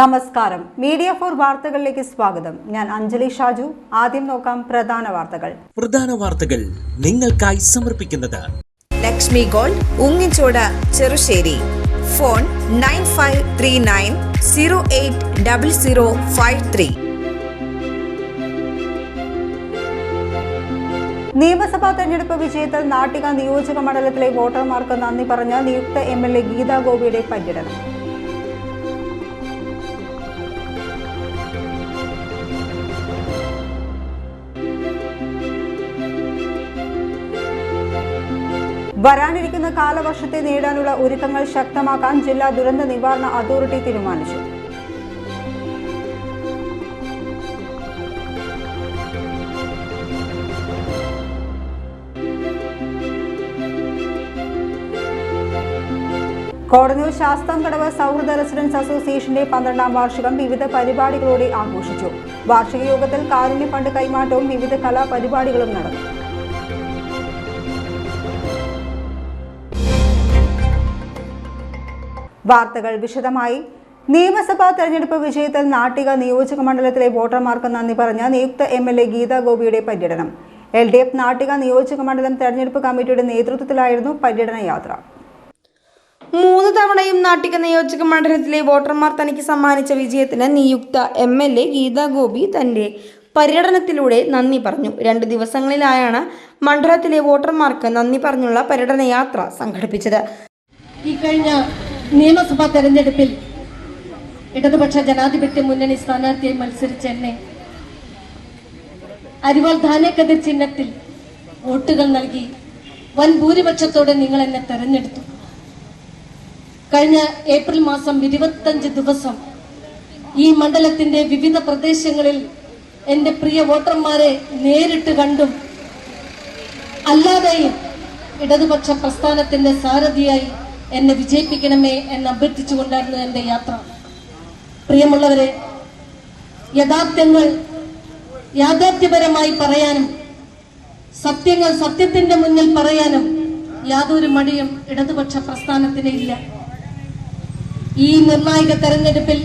നമസ്കാരം. Media for വാർത്തകളിലേക്ക് സ്വാഗതം. ഞാൻ അഞ്ജലി ഷാജു. ആദ്യം നോക്കാം പ്രധാന വാർത്തകൾ നിങ്ങൾക്കായി സമർപ്പിക്കുന്നത് ലക്ഷ്മി ഗോൾഡ്, ഉങ്ങിച്ചോട്, ചെറുശ്ശേരി. ഫോൺ 9539080053. നിയമസഭാ തെരഞ്ഞെടുപ്പ് വിജയത്തിൽ നാട്ടിക നിയോജക മണ്ഡലത്തിലെ വോട്ടർമാർക്ക് നന്ദി പറഞ്ഞ നിയുക്ത MLA ഗീതാ ഗോപിയുടെ പര്യടനം. വരാനിരിക്കുന്ന കാലവർഷത്തെ നേരിടാനുള്ള ഒരുക്കങ്ങൾ ശക്തമാക്കാൻ ജില്ലാ ദുരന്ത നിവാരണ അതോറിറ്റി തീരുമാനിച്ചു. കോടന്നൂർ ശാസ്താംകടവ് സൗഹൃദ റെസിഡൻസ് അസോസിയേഷന്റെ 12ാം വാർഷികം വിവിധ പരിപാടികളോടെ ആഘോഷിച്ചു. വാർഷിക യോഗത്തിൽ കാരുണ്യ ഫണ്ട് കൈമാറ്റവും വിവിധ കലാപരിപാടികളും നടന്നു. വാർത്തകൾ വിശദമായി. നിയമസഭാ തെരഞ്ഞെടുപ്പ് വിജയത്തിൽ നാട്ടിക നിയോജക മണ്ഡലത്തിലെ വോട്ടർമാർക്ക് നന്ദി പറഞ്ഞ നിയുക്ത MLA ഗീതാ ഗോപിയുടെ പര്യടനം. LDF നാട്ടിക നിയോജക മണ്ഡലം തെരഞ്ഞെടുപ്പ് കമ്മിറ്റിയുടെ നേതൃത്വത്തിലായിരുന്നു പര്യടന യാത്ര. 3 തവണയും നാട്ടിക നിയോജക മണ്ഡലത്തിലെ വോട്ടർമാർ തനിക്ക് സമ്മാനിച്ച വിജയത്തിന് നിയുക്ത MLA ഗീതാ ഗോപി തന്റെ പര്യടനത്തിലൂടെ നന്ദി പറഞ്ഞു. 2 ദിവസങ്ങളിലായാണ് മണ്ഡലത്തിലെ വോട്ടർമാർക്ക് നന്ദി പറഞ്ഞുള്ള പര്യടന യാത്ര സംഘടിപ്പിച്ചത്. ഈ കഴിഞ്ഞ നിയമസഭാ തെരഞ്ഞെടുപ്പിൽ ഇടതുപക്ഷ ജനാധിപത്യ മുന്നണി സ്ഥാനാർത്ഥിയായി മത്സരിച്ച എന്നെ അരിവാൾ ധാന്യക്കതിർ ചിഹ്നത്തിൽ വോട്ടുകൾ നൽകി വൻ ഭൂരിപക്ഷത്തോടെ നിങ്ങൾ എന്നെ തെരഞ്ഞെടുത്തു. കഴിഞ്ഞ ഏപ്രിൽ മാസം 25 ദിവസം ഈ മണ്ഡലത്തിന്റെ വിവിധ പ്രദേശങ്ങളിൽ എൻ്റെ പ്രിയ വോട്ടർമാരെ നേരിട്ട് കണ്ടും അല്ലാതെയും ഇടതുപക്ഷ പ്രസ്ഥാനത്തിന്റെ സാരഥിയായി എന്നെ വിജയിപ്പിക്കണമേ എന്ന് അഭ്യർത്ഥിച്ചുകൊണ്ടായിരുന്നു എൻ്റെ യാത്ര. പ്രിയമുള്ളവരെ, യാഥാർത്ഥ്യങ്ങൾ യാഥാർത്ഥ്യപരമായി പറയാനും സത്യങ്ങൾ സത്യത്തിന്റെ മുന്നിൽ പറയാനും യാതൊരു മടിയും ഇടതുപക്ഷ പ്രസ്ഥാനത്തിന് ഇല്ല. ഈ നിർണായക തെരഞ്ഞെടുപ്പിൽ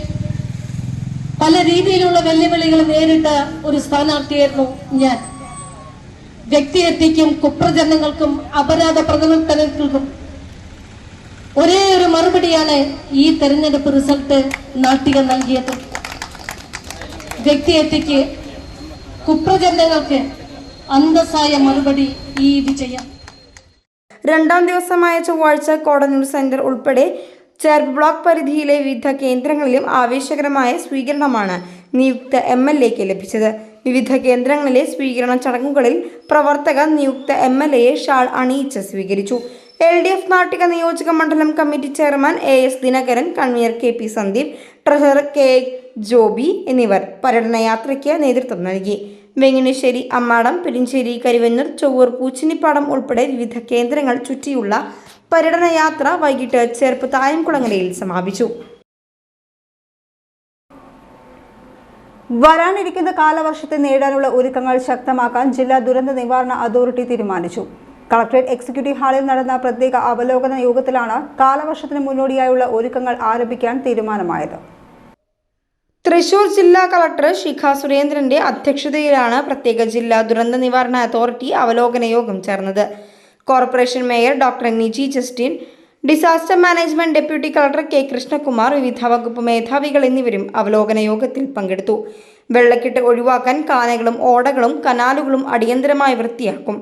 പല രീതിയിലുള്ള വെല്ലുവിളികൾ നേരിട്ട ഒരു സ്ഥാനാർത്ഥിയായിരുന്നു ഞാൻ. വ്യക്തിഹത്യക്കും കുപ്രചരണങ്ങൾക്കും അപരാധ പ്രവർത്തനങ്ങൾക്കും ഒരേ ഒരു മറുപടിയാണ് ഈ തെരഞ്ഞെടുപ്പ് റിസൾട്ട് നാട്ടിക നൽകിയത്. വ്യക്തിഹത്യക്ക് കുപ്രചരണങ്ങൾക്ക് അന്തസ്സായ മറുപടി ഈ വിജയം. 2ാം ദിവസമായ ചൊവ്വാഴ്ച കോടന്നൂർ സെന്റർ ഉൾപ്പെടെ ചേർപ്പ് ബ്ലോക്ക് പരിധിയിലെ വിവിധ കേന്ദ്രങ്ങളിലും ആവേശകരമായ സ്വീകരണമാണ് നിയുക്ത MLAക്ക് ലഭിച്ചത്. വിവിധ കേന്ദ്രങ്ങളിലെ സ്വീകരണ ചടങ്ങുകളിൽ പ്രവർത്തകർ നിയുക്ത MLAയെ ഷാൾ അണിയിച്ച് സ്വീകരിച്ചു. LDF നാട്ടിക നിയോജക മണ്ഡലം committee chairman AS Dinakaran, convener KP Sandeep, treasurer K Joby എന്നിവർ പര്യടന യാത്രയ്ക്ക് നേതൃത്വം നൽകി. വെങ്ങിണിശ്ശേരി, അമ്മാടം, പെരിഞ്ചേരി, കരുവന്നൂർ, ചൊവ്വൂർ, പൂച്ചിനിപ്പാടം ഉൾപ്പെടെ വിവിധ കേന്ദ്രങ്ങൾ ചുറ്റിയുള്ള പര്യടന യാത്ര വൈകിട്ട് ചേർപ്പ് തായംകുളങ്ങരയിൽ സമാപിച്ചു. വരാനിരിക്കുന്ന കാലവർഷത്തെ നേരിടാനുള്ള ഒരുക്കങ്ങൾ ശക്തമാക്കാൻ ജില്ലാ ദുരന്ത നിവാരണ അതോറിറ്റി തീരുമാനിച്ചു. കളക്ടറേറ്റ് എക്സിക്യൂട്ടീവ് ഹാളിൽ നടന്ന പ്രത്യേക അവലോകന യോഗത്തിലാണ് കാലവർഷത്തിന് മുന്നോടിയായുള്ള ഒരുക്കങ്ങൾ ആരംഭിക്കാൻ തീരുമാനമായത്. തൃശൂർ ജില്ലാ കളക്ടർ ശിഖ സുരേന്ദ്രന്റെ അധ്യക്ഷതയിലാണ് പ്രത്യേക ജില്ലാ ദുരന്ത നിവാരണ അതോറിറ്റി അവലോകന യോഗം ചേർന്നത്. Corporation mayor doctor Niji Justin, disaster management deputy collector K Krishnakumar, വിവിധ വകുപ്പ് മേധാവികൾ എന്നിവരും അവലോകന യോഗത്തിൽ പങ്കെടുത്തു. വെള്ളക്കെട്ട് ഒഴിവാക്കാൻ കാനകളും ഓടകളും കനാലുകളും അടിയന്തരമായി വൃത്തിയാക്കും.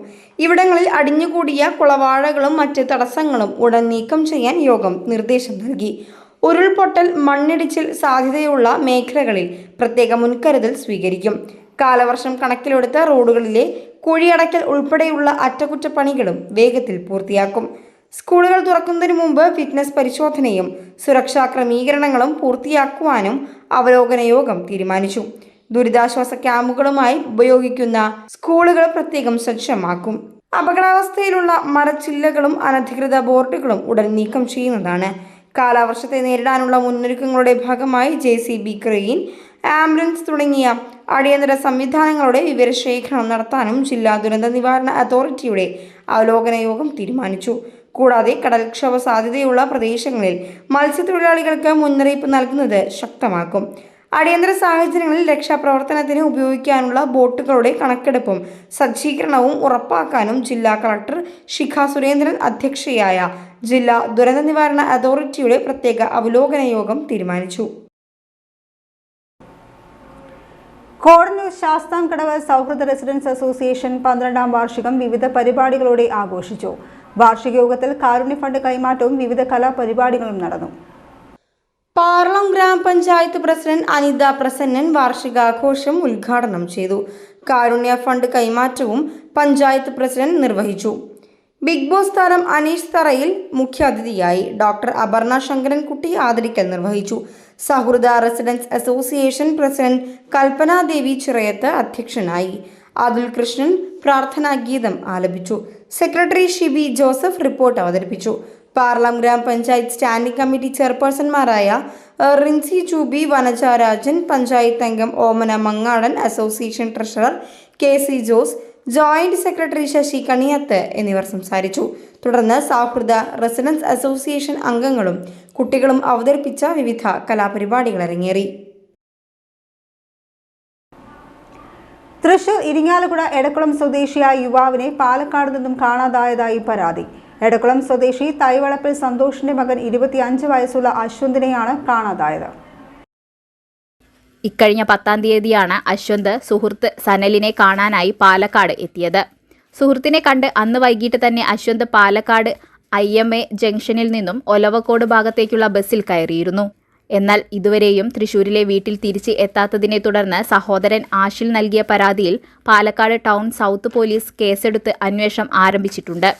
ഇവിടങ്ങളിൽ അടിഞ്ഞുകൂടിയ കുളവാഴകളും മറ്റ് തടസ്സങ്ങളും ഉടൻ നീക്കം ചെയ്യാൻ യോഗം നിർദ്ദേശം നൽകി. ഉരുൾപൊട്ടൽ, മണ്ണിടിച്ചിൽ സാധ്യതയുള്ള മേഖലകളിൽ പ്രത്യേക മുൻകരുതൽ സ്വീകരിക്കും. കാലവർഷം കണക്കിലെടുത്ത റോഡുകളിലെ കുഴിയടയ്ക്കൽ ഉൾപ്പെടെയുള്ള അറ്റകുറ്റപ്പണികളും വേഗത്തിൽ പൂർത്തിയാക്കും. സ്കൂളുകൾ തുറക്കുന്നതിന് മുമ്പ് ഫിറ്റ്നസ് പരിശോധനയും സുരക്ഷാ ക്രമീകരണങ്ങളും പൂർത്തിയാക്കുവാനും അവലോകന യോഗം തീരുമാനിച്ചു. ദുരിതാശ്വാസ ക്യാമ്പുകളുമായി ഉപയോഗിക്കുന്ന സ്കൂളുകൾ പ്രത്യേകം സജ്ജമാക്കും. അപകടാവസ്ഥയിലുള്ള മരച്ചില്ലകളും അനധികൃത ബോർഡുകളും ഉടൻ നീക്കം ചെയ്യുന്നതാണ്. കാലവർഷത്തെ നേരിടാനുള്ള മുന്നൊരുക്കങ്ങളുടെ ഭാഗമായി JCB, ക്രെയിൻ, ആംബുലൻസ് തുടങ്ങിയ അടിയന്തര സംവിധാനങ്ങളുടെ വിവരശേഖരണം നടത്താനും ജില്ലാ ദുരന്ത നിവാരണ അതോറിറ്റിയുടെ അവലോകന യോഗം തീരുമാനിച്ചു. കൂടാതെ കടൽക്ഷോഭ സാധ്യതയുള്ള പ്രദേശങ്ങളിൽ മത്സ്യത്തൊഴിലാളികൾക്ക് മുന്നറിയിപ്പ് നൽകുന്നത് ശക്തമാക്കും. അടിയന്തര സാഹചര്യങ്ങളിൽ രക്ഷാപ്രവർത്തനത്തിന് ഉപയോഗിക്കാനുള്ള ബോട്ടുകളുടെ കണക്കെടുപ്പും സജ്ജീകരണവും ഉറപ്പാക്കാനും ജില്ലാ കളക്ടർ ശിഖ സുരേന്ദ്രൻ അധ്യക്ഷയായ ജില്ലാ ദുരന്ത നിവാരണ അതോറിറ്റിയുടെ പ്രത്യേക അവലോകന യോഗം തീരുമാനിച്ചു. കോടന്നൂർ ശാസ്താംകടവ് സൗഹൃദ റെസിഡൻസ് അസോസിയേഷൻ 12ാം വാർഷികം വിവിധ പരിപാടികളോടെ ആഘോഷിച്ചു. വാർഷിക യോഗത്തിൽ കാരുണ്യ ഫണ്ട് കൈമാറ്റവും വിവിധ കലാപരിപാടികളും നടന്നു. പാർളം ഗ്രാമപഞ്ചായത്ത് പ്രസിഡന്റ് അനിത പ്രസന്നൻ വാർഷികാഘോഷം ഉദ്ഘാടനം ചെയ്തു. കാരുണ്യ ഫണ്ട് കൈമാറ്റവും പഞ്ചായത്ത് പ്രസിഡന്റ് നിർവഹിച്ചു. ബിഗ് ബോസ് താരം അനീഷ് തറയിൽ മുഖ്യാതിഥിയായി. ഡോക്ടർ അപർണ ശങ്കരൻകുട്ടി ആദരിക്കൽ നിർവഹിച്ചു. സൗഹൃദ റെസിഡൻസ് അസോസിയേഷൻ പ്രസിഡന്റ് കൽപ്പന ദേവി ചിറയത്ത് അധ്യക്ഷനായി. അതുൽ കൃഷ്ണൻ പ്രാർത്ഥനാ ഗീതം ആലപിച്ചു. സെക്രട്ടറി ഷിബി ജോസഫ് റിപ്പോർട്ട് അവതരിപ്പിച്ചു. പാർലം ഗ്രാമപഞ്ചായത്ത് സ്റ്റാൻഡിംഗ് കമ്മിറ്റി ചെയർപേഴ്സൺമാരായ റിൻസി ചൂബി, വനജ രാജൻ, പഞ്ചായത്ത് അംഗം Omana Mangadan, association treasurer KC Jose, joint secretary Sasi Kaniyath എന്നിവർ സംസാരിച്ചു. തുടർന്ന് സൗഹൃദ റെസിഡൻസ് അസോസിയേഷൻ അംഗങ്ങളും കുട്ടികളും അവതരിപ്പിച്ച വിവിധ കലാപരിപാടികൾ അരങ്ങേറി. തൃശൂർ ഇരിങ്ങാലക്കുട എടക്കുളം സ്വദേശിയായ യുവാവിനെ പാലക്കാട് നിന്നും കാണാതായതായി പരാതി. എടക്കുളം സ്വദേശി തൈവളപ്പിൽ സന്തോഷിന്റെ മകൻ 25 വയസ്സുള്ള അശ്വന്തിനെയാണ് കാണാതായത്. ഇക്കഴിഞ്ഞ 10-ാം തീയതിയാണ് അശ്വന്ത് സുഹൃത്ത് സനലിനെ കാണാനായി പാലക്കാട് എത്തിയത്. സുഹൃത്തിനെ കണ്ട് അന്ന് വൈകിട്ട് തന്നെ അശ്വന്ത് പാലക്കാട് IMA ജംഗ്ഷനിൽ നിന്നും ഒലവക്കോട് ഭാഗത്തേക്കുള്ള ബസ്സിൽ കയറിയിരുന്നു. എന്നാൽ ഇതുവരെയും തൃശൂരിലെ വീട്ടിൽ തിരിച്ച് എത്താത്തതിനെ തുടർന്ന് സഹോദരൻ ആഷിൽ നൽകിയ പരാതിയിൽ പാലക്കാട് ടൗൺ സൗത്ത് പോലീസ് കേസെടുത്ത് അന്വേഷണം ആരംഭിച്ചിട്ടുണ്ട്.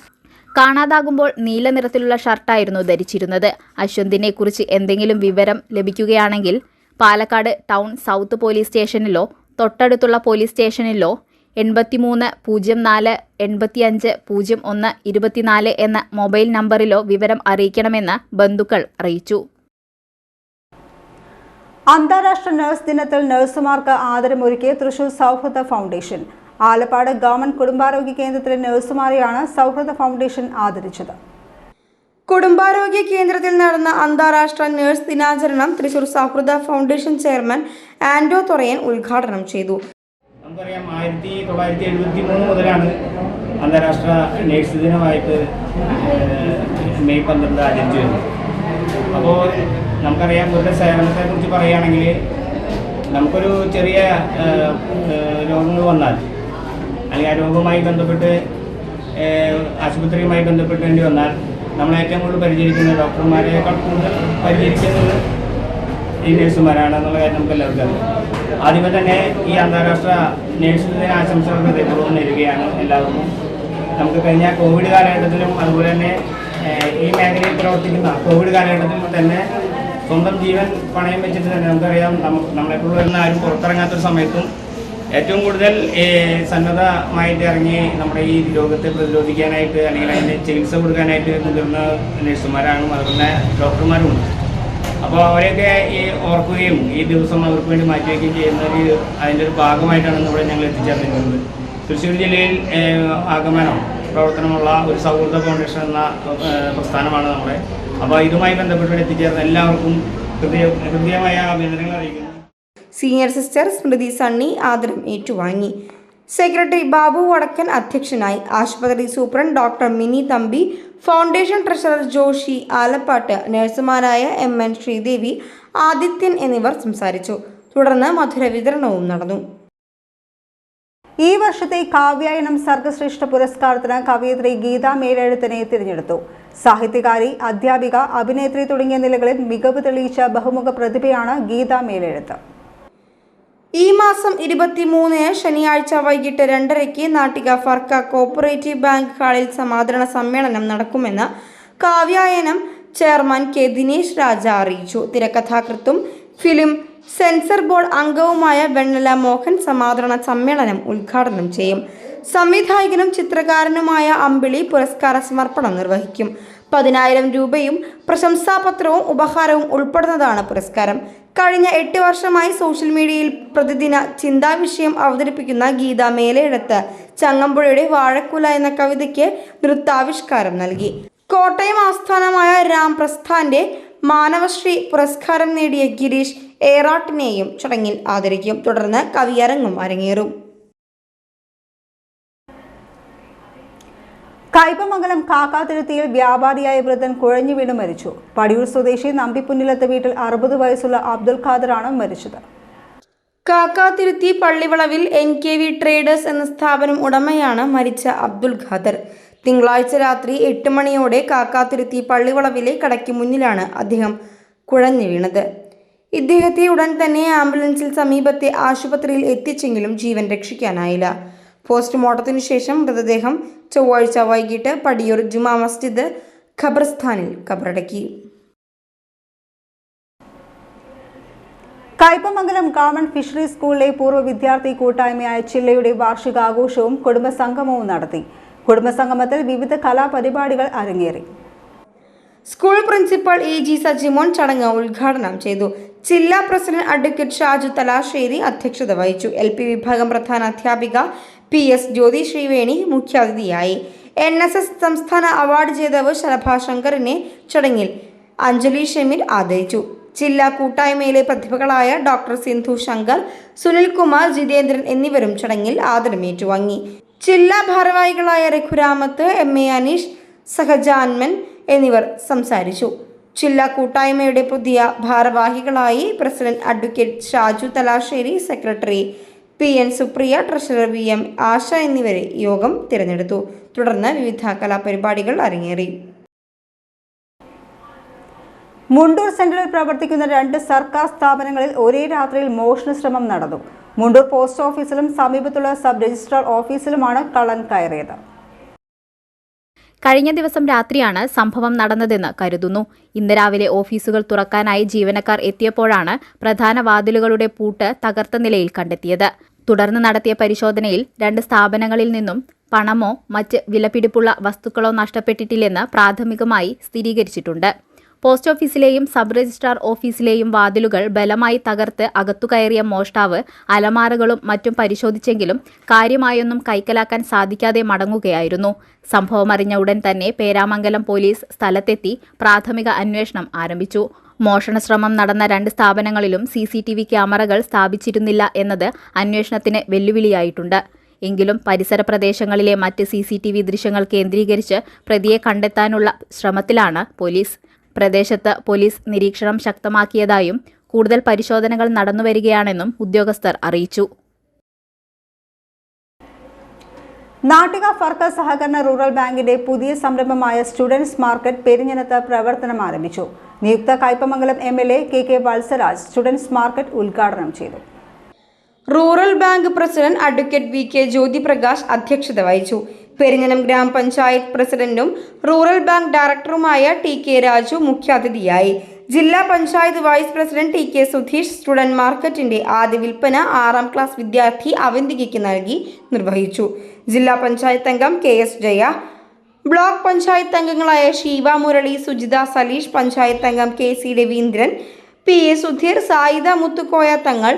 കാണാതാകുമ്പോൾ നീല നിറത്തിലുള്ള ഷർട്ടായിരുന്നു ധരിച്ചിരുന്നത്. അശ്വന്തിനെ കുറിച്ച് എന്തെങ്കിലും വിവരം ലഭിക്കുകയാണെങ്കിൽ പാലക്കാട് ടൗൺ സൗത്ത് പോലീസ് സ്റ്റേഷനിലോ തൊട്ടടുത്തുള്ള പോലീസ് സ്റ്റേഷനിലോ 83 04 85 01 24 എന്ന മൊബൈൽ നമ്പറിലോ വിവരം അറിയിക്കണമെന്ന് ബന്ധുക്കൾ അറിയിച്ചു. അന്താരാഷ്ട്ര നഴ്സ് ദിനത്തിൽ നഴ്സുമാർക്ക് ആദരമൊരുക്കിയ തൃശൂർ സൗഹൃദ ഫൗണ്ടേഷൻ. ആലപ്പാട് ഗവൺമെന്റ് കുടുംബാരോഗ്യ കേന്ദ്രത്തിലെ നഴ്സുമാരെയാണ് സൗഹൃദ ഫൗണ്ടേഷൻ ആദരിച്ചത്. കുടുംബാരോഗ്യ കേന്ദ്രത്തിൽ നടന്ന അന്താരാഷ്ട്ര നഴ്സ് ദിനാചരണം തൃശൂർ സൗഹൃദ ഫൗണ്ടേഷൻ ചെയർമാൻ ആൻഡോ തൊറയൻ ഉദ്ഘാടനം ചെയ്തു. നമുക്കറിയാം 1973 മുതലാണ് അന്താരാഷ്ട്ര നഴ്സ് ദിനമായിട്ട് മെയ് 12 ആചരിച്ചു വരുന്നത്. അപ്പോൾ നമുക്കറിയാം ഇവരുടെ സേവനത്തെക്കുറിച്ച് പറയുകയാണെങ്കിൽ നമുക്കൊരു ചെറിയ രോഗങ്ങൾ വന്നാൽ അല്ലെങ്കിൽ ആ രോഗവുമായി ബന്ധപ്പെട്ട് ആശുപത്രിയുമായി ബന്ധപ്പെട്ടേണ്ടി വന്നാൽ നമ്മളേറ്റവും കൂടുതൽ പരിചരിക്കുന്ന ഡോക്ടർമാരെക്കാൾ കൂടുതൽ പരിചരിക്കുന്നത് ഈ നഴ്സുമാരാണെന്നുള്ള കാര്യം നമുക്ക് എല്ലാവർക്കും അറിയാം. ആദ്യമേ തന്നെ ഈ അന്താരാഷ്ട്ര നഴ്സ് ദിന ആശംസകൾ ഹൃദയപൂർവ്വം നേരുകയാണ് എല്ലാവർക്കും. നമുക്ക് കഴിഞ്ഞ കോവിഡ് കാലഘട്ടത്തിലും അതുപോലെ തന്നെ ഈ മേഖലയിൽ പ്രവർത്തിക്കുന്ന കോവിഡ് കാലഘട്ടത്തിൽ തന്നെ സ്വന്തം ജീവൻ പണയം വെച്ചിട്ട് തന്നെ നമുക്കറിയാം നമ്മളെപ്പോഴും വരുന്ന ആരും പുറത്തിറങ്ങാത്തൊരു സമയത്തും ഏറ്റവും കൂടുതൽ സന്നദ്ധമായിട്ട് ഇറങ്ങി നമ്മുടെ ഈ രോഗത്തെ പ്രതിരോധിക്കാനായിട്ട് അല്ലെങ്കിൽ അതിൻ്റെ ചികിത്സ കൊടുക്കാനായിട്ട് മുതിർന്ന നഴ്സുമാരാണ്, അതുപോലെ ഡോക്ടർമാരുമുണ്ട്. അപ്പോൾ അവരെയൊക്കെ ഈ ഓർക്കുകയും ഈ ദിവസം അവർക്ക് വേണ്ടി മാറ്റിവെക്കുകയും ചെയ്യുന്ന അതിൻ്റെ ഒരു ഭാഗമായിട്ടാണ് ഇവിടെ ഞങ്ങൾ എത്തിച്ചേർന്നിരിക്കുന്നത്. തൃശ്ശൂർ ജില്ലയിൽ ആഗമനം പ്രവർത്തനമുള്ള ഒരു സൗഹൃദ ഫൗണ്ടേഷൻ എന്ന പ്രസ്ഥാനമാണ് നമ്മുടെ. അപ്പോൾ ഇതുമായി ബന്ധപ്പെട്ട് എത്തിച്ചേർന്ന എല്ലാവർക്കും ഹൃദയമായ അഭിനന്ദനങ്ങൾ അറിയിക്കുന്നു. സീനിയർ സിസ്റ്റർ സ്മൃതി സണ്ണി ആദരം ഏറ്റുവാങ്ങി. സെക്രട്ടറി ബാബു വടക്കൻ അധ്യക്ഷനായി. ആശുപത്രി superintendent doctor Mini Thampi, foundation treasurer Joshy Alappatt, നഴ്സുമാരായ MN ശ്രീദേവി, ആദിത്യൻ എന്നിവർ സംസാരിച്ചു. തുടർന്ന് മധുര വിതരണവും നടന്നു. ഈ വർഷത്തെ കാവ്യായനം സർഗശ്രേഷ്ഠ പുരസ്കാരത്തിന് കവയിത്രി ഗീത മേലെഴുത്തിനെ തിരഞ്ഞെടുത്തു. സാഹിത്യകാരി, അധ്യാപിക, അഭിനേത്രി തുടങ്ങിയ നിലകളിൽ മികവ് തെളിയിച്ച ബഹുമുഖ പ്രതിഭയാണ് ഗീത മേലെഴുത്ത്. ഈ മാസം 23 ശനിയാഴ്ച വൈകിട്ട് 2:30 നാട്ടിക ഫർക്ക കോപ്പറേറ്റീവ് ബാങ്ക് ഹാളിൽ സമാദരണ സമ്മേളനം നടക്കുമെന്ന് കാവ്യായനം ചെയർമാൻ K ദിനേശ് രാജ അറിയിച്ചു. തിരക്കഥാകൃത്തും ഫിലിം സെൻസർ ബോർഡ് അംഗവുമായ വെണ്ണല മോഹൻ സമാദരണ സമ്മേളനം ഉദ്ഘാടനം ചെയ്യും. സംവിധായകനും ചിത്രകാരനുമായ അമ്പിളി പുരസ്കാര സമർപ്പണം നിർവഹിക്കും. 10,000 രൂപയും പ്രശംസാപത്രവും ഉപഹാരവും ഉൾപ്പെടുന്നതാണ് പുരസ്കാരം. കഴിഞ്ഞ 8 വർഷമായി സോഷ്യൽ മീഡിയയിൽ പ്രതിദിന ചിന്താവിഷയം അവതരിപ്പിക്കുന്ന ഗീത മേലെഴുത്ത് ചങ്ങമ്പുഴയുടെ വാഴക്കുല എന്ന കവിതയ്ക്ക് നൃത്താവിഷ്കാരം നൽകി. കോട്ടയം ആസ്ഥാനമായ രാംപ്രസ്ഥാന്റെ മാനവശ്രീ പുരസ്കാരം നേടിയ ഗിരീഷ് ഏറാട്ടിനെയും ചടങ്ങിൽ ആദരിക്കും. തുടർന്ന് കവിയരങ്ങും അരങ്ങേറും. കയ്പമംഗലം കാക്കാതിരുത്തിയിൽ വ്യാപാരിയായ വൃദ്ധൻ കുഴഞ്ഞു വീണ് മരിച്ചു. പടിയൂർ സ്വദേശി നമ്പിപ്പുന്നിലത്തെ വീട്ടിൽ 60 വയസ്സുള്ള അബ്ദുൽ ഖാദറാണ് മരിച്ചത്. കാക്കാതിരുത്തി പള്ളിവളവിൽ NKV ട്രേഡേഴ്സ് എന്ന സ്ഥാപനം ഉടമയാണ് മരിച്ച അബ്ദുൽ ഖാദർ. തിങ്കളാഴ്ച രാത്രി 8 മണിയോടെ കാക്കാതിരുത്തി പള്ളിവളവിലെ കടയ്ക്ക് മുന്നിലാണ് അദ്ദേഹം കുഴഞ്ഞു വീണത്. ഇദ്ദേഹത്തെ ഉടൻ തന്നെ ആംബുലൻസിൽ സമീപത്തെ ആശുപത്രിയിൽ എത്തിച്ചെങ്കിലും ജീവൻ രക്ഷിക്കാനായില്ല. പോസ്റ്റ്മോർട്ടത്തിനു ശേഷം മൃതദേഹം ചൊവ്വാഴ്ച വൈകിട്ട് പടിയൂർ ജുമാ മസ്ജിദ് ഖബർസ്ഥാനിൽ കബറടക്കി. കയ്പമംഗലം ഗവൺമെന്റ് ഫിഷറീസ് സ്കൂളിലെ പൂർവ്വ വിദ്യാർത്ഥി കൂട്ടായ്മയായ ചില്ലയുടെ വാർഷികാഘോഷവും കുടുംബസംഗമവും നടത്തി. കുടുംബസംഗമത്തിൽ വിവിധ കലാപരിപാടികൾ അരങ്ങേറി. സ്കൂൾ പ്രിൻസിപ്പൽ AG സജിമോൻ ചടങ്ങ് ഉദ്ഘാടനം ചെയ്തു. ജില്ലാ പ്രസിഡന്റ് അഡ്വക്കേറ്റ് ഷാജു തലാശ്ശേരി അധ്യക്ഷത വഹിച്ചു. LP വിഭാഗം പ്രധാന അധ്യാപിക PS ജ്യോതി ശ്രീവേണി മുഖ്യാതിഥിയായി. NSS സംസ്ഥാന അവാർഡ് ജേതാവ് ശലഭ ശങ്കറിനെ ചടങ്ങിൽ അഞ്ജലി ഷമീർ ആദരിച്ചു. ജില്ലാ കൂട്ടായ്മയിലെ പ്രതിഭകളായ ഡോക്ടർ സിന്ധു ശങ്കർ, സുനിൽകുമാർ, ജിതേന്ദ്രൻ എന്നിവരും ചടങ്ങിൽ ആദരമേറ്റുവാങ്ങി. ജില്ലാ ഭാരവാഹികളായ രഘുരാമത്ത്, MA അനീഷ്, സഹജാൻമൻ എന്നിവർ സംസാരിച്ചു. ജില്ലാ കൂട്ടായ്മയുടെ പുതിയ ഭാരവാഹികളായി president advocate Shaju Thalassery, secretary PN Supriya, treasurer VM Asha എന്നിവരെ യോഗം തിരഞ്ഞെടുത്തു. തുടർന്ന് വിവിധ കലാപരിപാടികൾ അരങ്ങേറി. മുണ്ടൂർ സെന്ററിൽ പ്രവർത്തിക്കുന്ന 2 സർക്കാർ സ്ഥാപനങ്ങളിൽ ഒരേ രാത്രിയിൽ മോഷണ ശ്രമം നടന്നു. മുണ്ടൂർ പോസ്റ്റ് ഓഫീസിലും സമീപത്തുള്ള സബ് രജിസ്ട്രാർ ഓഫീസിലുമാണ് കള്ളൻ കയറിയത്. കഴിഞ്ഞ ദിവസം രാത്രിയാണ് സംഭവം നടന്നതെന്ന് കരുതുന്നു. ഇന്ന് രാവിലെ ഓഫീസുകൾ തുറക്കാനായി ജീവനക്കാർ എത്തിയപ്പോഴാണ് പ്രധാന വാതിലുകളുടെ പൂട്ട് തകർത്ത നിലയിൽ കണ്ടെത്തിയത്. തുടർന്ന് നടത്തിയ പരിശോധനയിൽ 2 സ്ഥാപനങ്ങളിൽ നിന്നും പണമോ മറ്റ് വിലപിടിപ്പുള്ള വസ്തുക്കളോ നഷ്ടപ്പെട്ടിട്ടില്ലെന്ന് പ്രാഥമികമായി സ്ഥിരീകരിച്ചിട്ടുണ്ട്. പോസ്റ്റ് ഓഫീസിലെയും സബ് രജിസ്ട്രാർ ഓഫീസിലെയും വാതിലുകൾ ബലമായി തകർത്ത് അകത്തുകയറിയ മോഷ്ടാവ് അലമാരകളും മറ്റും പരിശോധിച്ചെങ്കിലും കാര്യമായൊന്നും കൈക്കലാക്കാൻ സാധിക്കാതെ മടങ്ങുകയായിരുന്നു. സംഭവമറിഞ്ഞ ഉടൻ തന്നെ പേരാമംഗലം പോലീസ് സ്ഥലത്തെത്തി പ്രാഥമിക അന്വേഷണം ആരംഭിച്ചു. മോഷണശ്രമം നടന്ന 2 സ്ഥാപനങ്ങളിലും CCTV ക്യാമറകൾ സ്ഥാപിച്ചിരുന്നില്ല എന്നത് അന്വേഷണത്തിന് വെല്ലുവിളിയായിട്ടുണ്ട്. എങ്കിലും പരിസര പ്രദേശങ്ങളിലെ മറ്റ് CCTV ദൃശ്യങ്ങൾ കേന്ദ്രീകരിച്ച് പ്രതിയെ കണ്ടെത്താനുള്ള ശ്രമത്തിലാണ് പോലീസ്. പ്രദേശത്ത് പോലീസ് നിരീക്ഷണം ശക്തമാക്കിയതായും കൂടുതൽ പരിശോധനകൾ നടന്നുവരികയാണെന്നും ഉദ്യോഗസ്ഥർ അറിയിച്ചു. നാട്ടിക ഫർക്ക സഹകരണ റൂറൽ ബാങ്കിന്റെ പുതിയ സംരംഭമായ സ്റ്റുഡൻസ് മാർക്കറ്റ് പെരിഞ്ഞനത്ത് പ്രവർത്തനം ആരംഭിച്ചു. നിയുക്ത Kaipamangalam MLA KK Valsaraj students market ഉദ്ഘാടനം ചെയ്തു. Rural bank president advocate VK Jyothiprakash അധ്യക്ഷത വഹിച്ചു. പെരിഞ്ഞനം ഗ്രാമപഞ്ചായത്ത് പ്രസിഡന്റും റൂറൽ ബാങ്ക് ഡയറക്ടറുമായ TK രാജു മുഖ്യാതിഥിയായി. ജില്ലാ panchayat vice president TK Sudheesh student മാർക്കറ്റിന്റെ ആദ്യ വിൽപ്പന 6ാം ക്ലാസ് വിദ്യാർത്ഥി അവന്തികയ്ക്ക് നൽകി നിർവഹിച്ചു. ജില്ലാ പഞ്ചായത്ത് അംഗം KS ജയ, ബ്ലോക്ക് പഞ്ചായത്ത് അംഗങ്ങളായ ഷീവ മുരളി, സുജിത സലീഷ്, പഞ്ചായത്ത് അംഗം KC Raveendran, PA Sudheer, Sayida Muthukoya Thangal,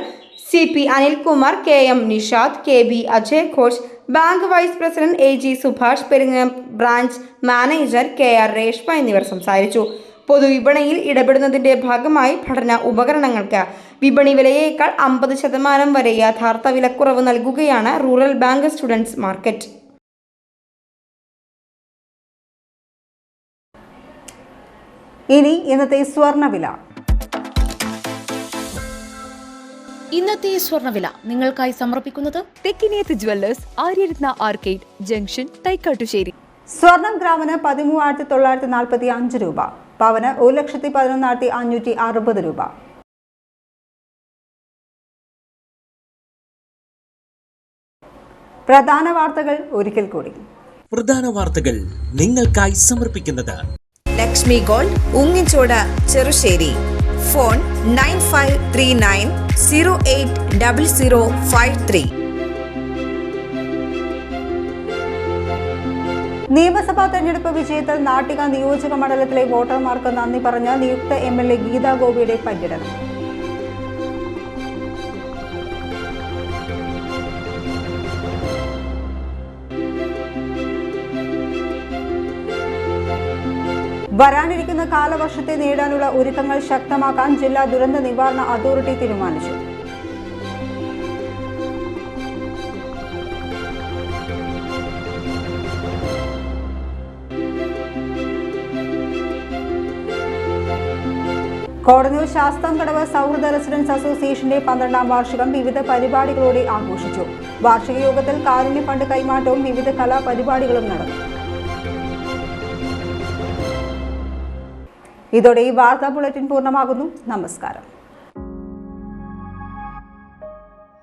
CP Anilkumar, KM Nishad, KB Ajay Ghosh, bank vice president AG Subhash, Perinjanam branch manager KR Reshma എന്നിവർ സംസാരിച്ചു. പൊതുവിപണിയിൽ ഇടപെടുന്നതിന്റെ ഭാഗമായി പഠന ഉപകരണങ്ങൾക്ക് വിപണി വിലയേക്കാൾ 50% വരെ യഥാർത്ഥ വിലക്കുറവ് നൽകുകയാണ് റൂറൽ ബാങ്ക് സ്റ്റുഡൻസ് മാർക്കറ്റ്. ഇനി ഇന്നത്തെ സ്വർണ്ണവില. ഇന്നത്തെ സ്വർണ്ണവില നിങ്ങൾക്കായി സമർപ്പിക്കുന്നത് Thekkiniyath jewellers, Aryaratna arcade junction, Thaikkattussery. സ്വർണം ഗ്രാമിന് 13,945 രൂപ, പവന് 1,11,560 രൂപ. പ്രധാന വാർത്തകൾ ഒരിക്കൽ കൂടി. പ്രധാന വാർത്തകൾ നിങ്ങൾക്കായി സമർപ്പിക്കുന്നത് ലക്ഷ്മി ഗോൾഡ്, ഉങ്ങിച്ചോട്, ചെറുശ്ശേരി. ഫോൺ 9539080053. നിയമസഭാ തെരഞ്ഞെടുപ്പ് വിജയത്തിൽ നാട്ടിക നിയോജക മണ്ഡലത്തിലെ വോട്ടർമാർക്ക് നന്ദി പറഞ്ഞ നിയുക്ത MLA ഗീതാ ഗോപിയുടെ പര്യടനം. വരാനിരിക്കുന്ന കാലവർഷത്തെ നേരിടാനുള്ള ഒരുക്കങ്ങൾ ശക്തമാക്കാൻ ജില്ലാ ദുരന്ത നിവാരണ അതോറിറ്റി തീരുമാനിച്ചു. കോടന്നൂർ ശാസ്താംകടവ് സൗഹൃദ റെസിഡൻസ് അസോസിയേഷന്റെ 12ാം വാർഷികം വിവിധ പരിപാടികളോടെ ആഘോഷിച്ചു. വാർഷിക യോഗത്തിൽ കാരുണ്യ ഫണ്ട് കൈമാറ്റവും വിവിധ കലാപരിപാടികളും നടന്നു. ഇതോടെ ഈ വാർത്താ ബുള്ളറ്റിൻ പൂർണ്ണമാകുന്നു. നമസ്കാരം.